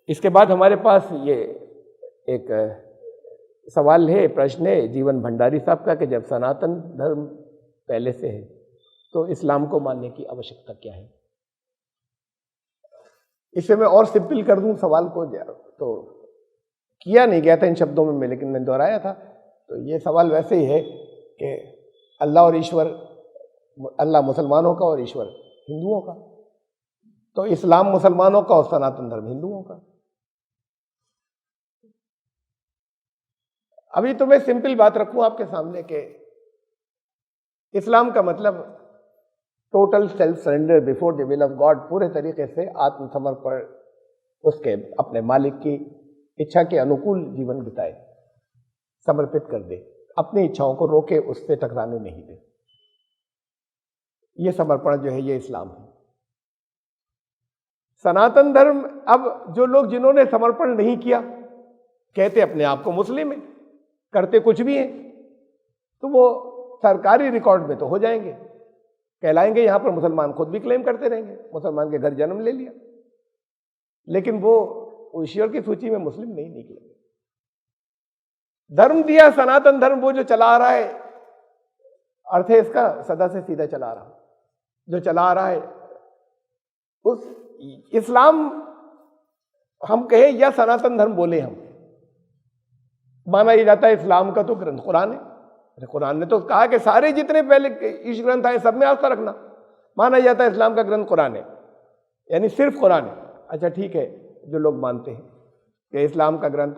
इसके बाद हमारे पास ये एक सवाल है, प्रश्न है जीवन भंडारी साहब का कि जब सनातन धर्म पहले से है तो इस्लाम को मानने की आवश्यकता क्या है। इसे मैं और सिंपल कर दूं सवाल को, तो किया नहीं गया था इन शब्दों में लेकिन मैंने दोहराया था। तो ये सवाल वैसे ही है कि अल्लाह और ईश्वर, अल्लाह मुसलमानों का और ईश्वर हिंदुओं का, तो इस्लाम मुसलमानों का और सनातन धर्म हिंदुओं का। अभी तो मैं सिंपल बात रखूं आपके सामने कि इस्लाम का मतलब total self surrender before the will of God, पूरे तरीके से आत्मसमर्पण, उसके अपने मालिक की इच्छा के अनुकूल जीवन बिताए, समर्पित कर दे, अपनी इच्छाओं को रोके, उससे टकराने नहीं दे। ये समर्पण जो है ये इस्लाम है। सनातन धर्म, अब जो लोग जिन्होंने समर्पण नहीं किया कहते अपने आप को मुस्लिम है, करते कुछ भी है, तो वो सरकारी रिकॉर्ड में तो हो जाएंगे, कहलाएंगे, यहां पर मुसलमान खुद भी क्लेम करते रहेंगे, मुसलमान के घर जन्म ले लिया, लेकिन वो ईश्वर की सूची में मुस्लिम नहीं निकलेंगे। धर्म दिया सनातन धर्म, वो जो चला आ रहा है, अर्थ है इसका सदा से सीधा चला आ रहा, जो चला आ रहा है उस इस्लाम हम कहे या सनातन धर्म बोले, हम माना ये जाता है इस्लाम का तो ग्रंथ कुरान है। कुरान ने तो कहा कि सारे जितने पहले ईश ग्रंथ आए सब में आस्था रखना, माना जाता है इस्लाम का ग्रंथ कुरान है, यानी सिर्फ कुरान है। अच्छा ठीक है, जो लोग मानते हैं कि इस्लाम का ग्रंथ,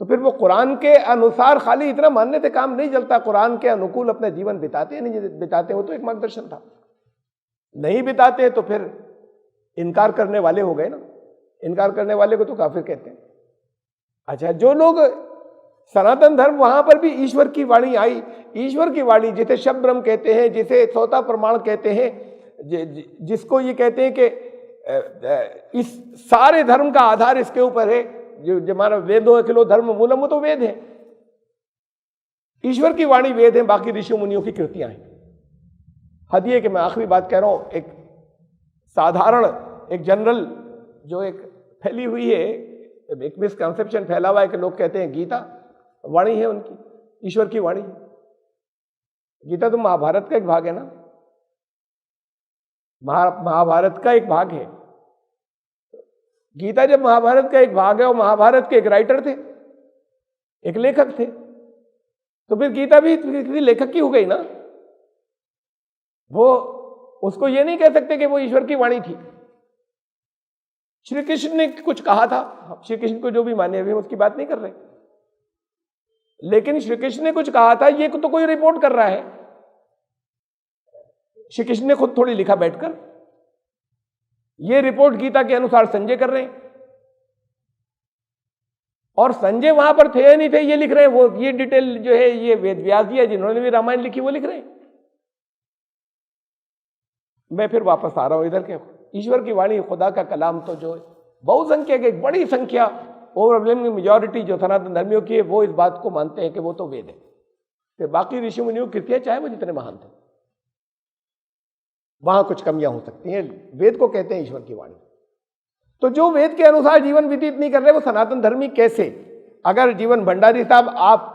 तो फिर वो कुरान के अनुसार खाली इतना मानने से काम नहीं चलता, कुरान के अनुकूल अपना जीवन बिताते हैं, नहीं बिताते हो तो एक मार्गदर्शन था, नहीं बिताते तो फिर इनकार करने वाले हो गए ना, इनकार करने वाले को तो काफिर कहते हैं। अच्छा, जो लोग सनातन धर्म, वहां पर भी ईश्वर की वाणी आई, ईश्वर की वाणी जिसे शब्द ब्रह्म कहते हैं, जिसे सौता प्रमाण कहते हैं, जिसको ये कहते हैं कि इस सारे धर्म का आधार इसके ऊपर है, जो हमारा वेदो अखिलो धर्म मूलम, वो तो वेद है, ईश्वर की वाणी वेद है, बाकी ऋषि मुनियों की कृतियां हैं। हद ये कि मैं आखिरी बात कह रहा हूं, एक साधारण, एक जनरल जो एक फैली हुई है, एक मिसकंसेप्शन फैला हुआ है कि लोग कहते हैं गीता वाणी है उनकी, ईश्वर की वाणी। गीता तो महाभारत का एक भाग है ना, महाभारत का एक भाग है। गीता जब महाभारत का एक भाग है और महाभारत के एक राइटर थे, एक लेखक थे, तो फिर गीता भी किसी लेखक की हो गई ना। वो उसको ये नहीं कह सकते कि वो ईश्वर की वाणी थी। श्री कृष्ण ने कुछ कहा था, श्री कृष्ण को जो भी माने अभी उसकी बात नहीं कर रहे, लेकिन श्री कृष्ण ने कुछ कहा था, ये तो कोई रिपोर्ट कर रहा है, श्री कृष्ण ने खुद थोड़ी लिखा बैठकर, ये रिपोर्ट गीता के अनुसार संजय कर रहे हैं, और संजय वहां पर थे या नहीं थे ये लिख रहे हैं। वो ये डिटेल जो है ये वेद व्यास जी है जिन्होंने भी रामायण लिखी वो लिख रहे हैं। मैं फिर वापस आ रहा हूं इधर के, ईश्वर की वाणी, खुदा का कलाम, तो जो बहुसंख्यक एक बड़ी संख्या, ओवरवेलमिंग मेजॉरिटी जो सनातन धर्मियों की है, वो इस बात को मानते हैं कि वो तो वेद है। फिर बाकी ऋषि मुनियों की कृतियां चाहे वो जितने महान थे, वहां कुछ कमियां हो सकती हैं, वेद को कहते हैं ईश्वर की वाणी। तो जो वेद के अनुसार जीवन व्यतीत नहीं कर रहे वो सनातन धर्मी कैसे? अगर जीवन भंडारी साहब आप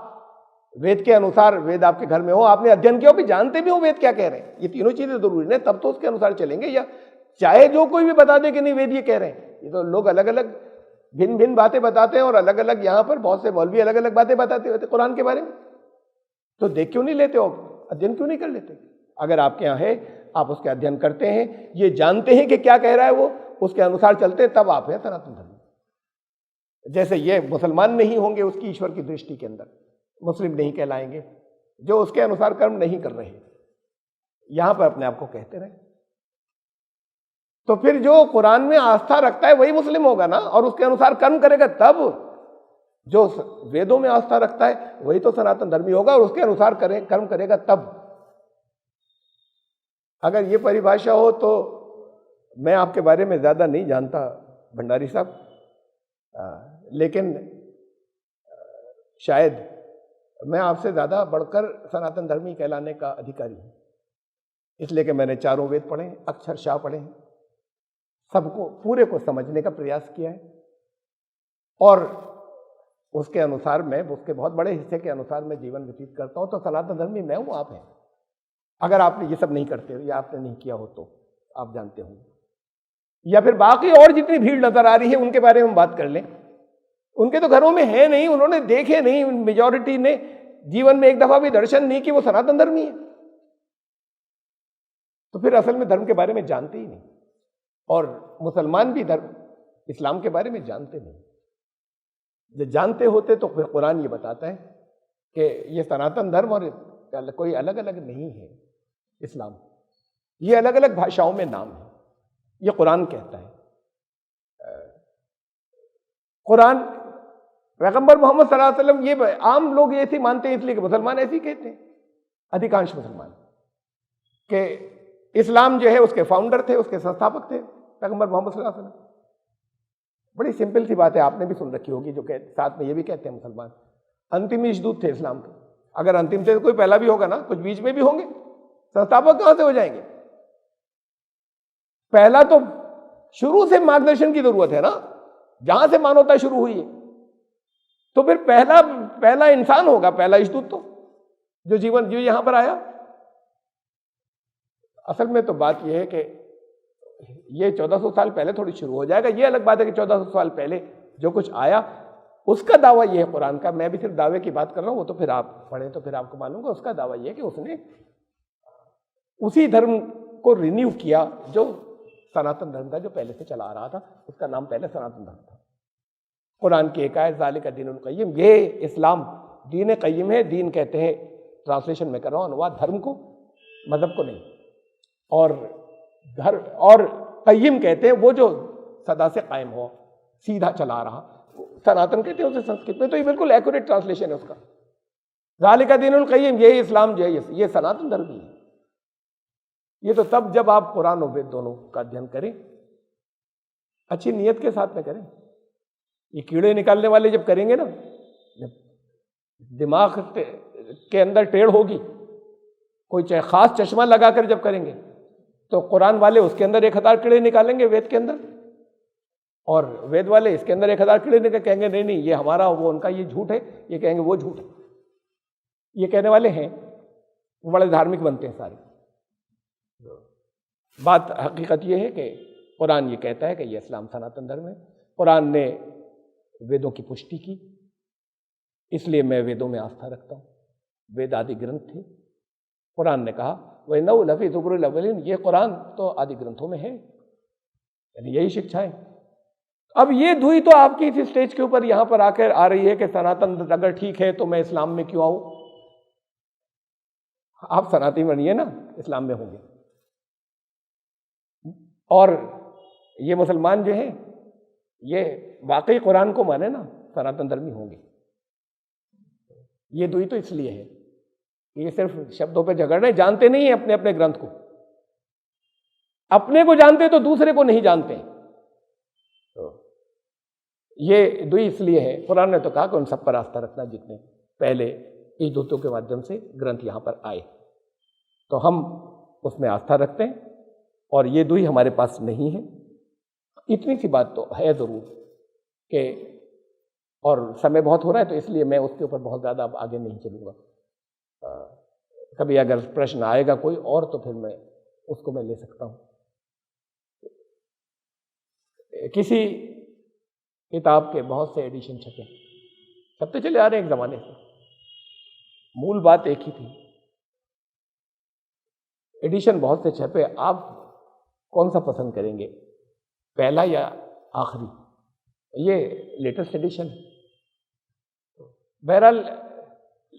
वेद के अनुसार, वेद आपके घर में हो, आपने अध्ययन किया हो, भी जानते भी हो वेद क्या कह रहे हैं, ये तीनों चीजें जरूरी है, तब तो उसके अनुसार चलेंगे। या चाहे जो कोई भी बता दे कि नहीं वेद ये कह रहे हैं, ये तो लोग अलग अलग भिन्न भिन्न बातें बताते हैं, और अलग अलग यहां पर बहुत से मौलवी अलग अलग बातें बताते होते कुरान के बारे में। तो देख क्यों नहीं लेते हो, अध्ययन क्यों नहीं कर लेते? अगर आपके यहाँ है, आप उसके अध्ययन करते हैं, ये जानते हैं कि क्या कह रहा है वो, उसके अनुसार चलते, तब आप हैं सनातन धर्म। जैसे ये मुसलमान नहीं होंगे उसकी ईश्वर की दृष्टि के अंदर, मुस्लिम नहीं कहलाएंगे जो उसके अनुसार कर्म नहीं कर रहे, यहां पर अपने आप को कहते रहे। तो फिर जो कुरान में आस्था रखता है वही मुस्लिम होगा ना, और उसके अनुसार कर्म करेगा, तब जो वेदों में आस्था रखता है वही तो सनातन धर्मी होगा, और उसके अनुसार कर्म करेगा तब। अगर ये परिभाषा हो तो मैं आपके बारे में ज्यादा नहीं जानता भंडारी साहब, लेकिन शायद मैं आपसे ज्यादा बढ़कर सनातन धर्मी कहलाने का अधिकारी हूं, इसलिए कि मैंने चारों वेद पढ़े, अक्षरशः पढ़े हैं, सबको पूरे को समझने का प्रयास किया है, और उसके अनुसार मैं, उसके बहुत बड़े हिस्से के अनुसार मैं जीवन व्यतीत करता हूं, तो सनातन धर्मी मैं हूं, आप हैं। अगर आपने ये सब नहीं करते या आपने नहीं किया हो तो आप जानते होंगे, या फिर बाकी और जितनी भीड़ नजर आ रही है उनके बारे में हम बात कर लें। उनके तो घरों में है नहीं, उन्होंने देखे नहीं, मेजॉरिटी ने जीवन में एक दफा भी दर्शन नहीं कि वो सनातन धर्मी है, तो फिर असल में धर्म के बारे में जानते ही नहीं। और मुसलमान भी धर्म इस्लाम के बारे में जानते नहीं। जब जानते होते तो फिर कुरान ये बताता है कि ये सनातन धर्म और कोई अलग अलग नहीं है। इस्लाम ये अलग अलग भाषाओं में नाम है, ये कुरान कहता है। कुरान पैगंबर मोहम्मद सल्लल्लाहु अलैहि वसल्लम, ये आम लोग ऐसे मानते हैं इसलिए कि मुसलमान ऐसे ही कहते हैं, अधिकांश मुसलमान, कि इस्लाम जो है उसके फाउंडर थे, उसके संस्थापक थे पैगंबर मोहम्मद सल्लल्लाहु अलैहि वसल्लम। बड़ी सिंपल सी बात है, आपने भी सुन रखी होगी, जो साथ में ये भी कहते हैं मुसलमान अंतिम ईशदूत थे इस्लाम के। अगर अंतिम थे तो कोई पहला भी होगा ना, कुछ बीच में भी होंगे, संस्थापक कहां से हो जाएंगे? पहला तो शुरू से मार्गदर्शन की जरूरत है ना, जहां से मानवता शुरू हुई है, तो फिर पहला इंसान होगा, पहला ईशदूत तो जो यहां पर आया। असल में तो बात यह है कि ये 1400 साल पहले थोड़ी शुरू हो जाएगा। ये अलग बात है कि 1400 साल पहले जो कुछ आया उसका दावा ये है कुरान का। मैं भी सिर्फ दावे की बात कर रहा हूं, वो तो फिर आप पढ़ें तो फिर आपको मालूम। उसका दावा ये है कि उसने उसी धर्म को रिन्यू किया जो सनातन धर्म था, जो पहले से चला आ रहा था। उसका नाम पहले सनातन धर्म था। कुरान की एक आयत ज़ालिका दीनुल क़य्यिम, ये इस्लाम दीन क़य्यिम है। दीन कहते हैं, ट्रांसलेशन में कर रहा हूं अनुवाद, धर्म को, मजहब को नहीं। और क़य्यिम कहते हैं वो जो सदा से कायम हो, सीधा चला रहा। सनातन कहते हैं उसे संस्कृत में, तो ये बिल्कुल एक्यूरेट ट्रांसलेशन है उसका। ज़ालिका दीनुल क़य्यिम, ये इस्लाम जो है ये सनातन धर्म ही है। ये तो तब जब आप कुरान और वेद दोनों का अध्ययन करें, अच्छी नीयत के साथ में करें। ये कीड़े निकालने वाले जब करेंगे ना, जब दिमाग के अंदर टेढ़ होगी, कोई चाहे खास चश्मा लगाकर जब करेंगे, तो कुरान वाले उसके अंदर 1000 कीड़े निकालेंगे वेद के अंदर, और वेद वाले इसके अंदर 1000 कीड़े निकाल, कहेंगे नहीं ये हमारा, वो उनका, ये झूठ है, ये कहेंगे वो झूठ है। ये कहने वाले हैं, वो बड़े धार्मिक बनते हैं सारे। बात हकीकत ये है कि कुरान ये कहता है कि ये इस्लाम सनातन धर्म है। कुरान ने वेदों की पुष्टि की, इसलिए मैं वेदों में आस्था रखता हूँ। वेद आदि ग्रंथ थे। कुरान ने कहा वइन्नहु लफ़ी ज़ुबुरिल अव्वलीन, ये कुरान तो आदि ग्रंथों में है, यानी यही शिक्षाएं। अब ये धुई तो आपकी इस स्टेज के ऊपर यहां पर आकर आ रही है कि सनातन अगर ठीक है तो मैं इस्लाम में क्यों आऊं? आप सनातनी बनिए ना, इस्लाम में होंगे। और ये मुसलमान जो है ये वाकई कुरान को माने ना, सनातन धर्मी होंगे। ये दुई तो इसलिए है, ये सिर्फ शब्दों पे झगड़ रहे, जानते नहीं है अपने अपने ग्रंथ को। अपने को जानते तो दूसरे को नहीं जानते। तो ये दुई इसलिए है, कुरान ने तो कहा कि उन सब पर आस्था रखना जितने पहले ईशदूतों के माध्यम से ग्रंथ यहां पर आए, तो हम उसमें आस्था रखते हैं। और ये दुई हमारे पास नहीं है। इतनी सी बात तो है जरूर कि, और समय बहुत हो रहा है तो इसलिए मैं उसके ऊपर बहुत ज़्यादा अब आगे नहीं चलूँगा। कभी अगर प्रश्न आएगा कोई और तो फिर मैं उसको ले सकता हूँ। किसी किताब के बहुत से एडिशन छपे, छपते चले आ रहे हैं एक ज़माने से, मूल बात एक ही थी। एडिशन बहुत से छपे, आप कौन सा पसंद करेंगे, पहला या आखिरी? ये लेटेस्ट एडिशन है। बहरहाल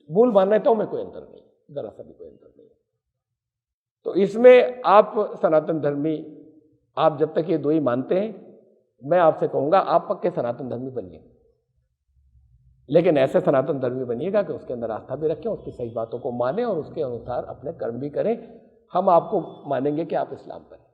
मूल मान्यताओं में कोई अंतर नहीं, जरा सा भी कोई अंतर नहीं। तो इसमें आप सनातन धर्मी, आप जब तक ये दो ही मानते हैं, मैं आपसे कहूंगा आप पक्के सनातन धर्मी बनिए। लेकिन ऐसे सनातन धर्मी बनिएगा कि उसके अंदर आस्था भी रखें, उसकी सही बातों को माने और उसके अनुसार अपने कर्म भी करें। हम आपको मानेंगे कि आप इस्लाम पर हैं।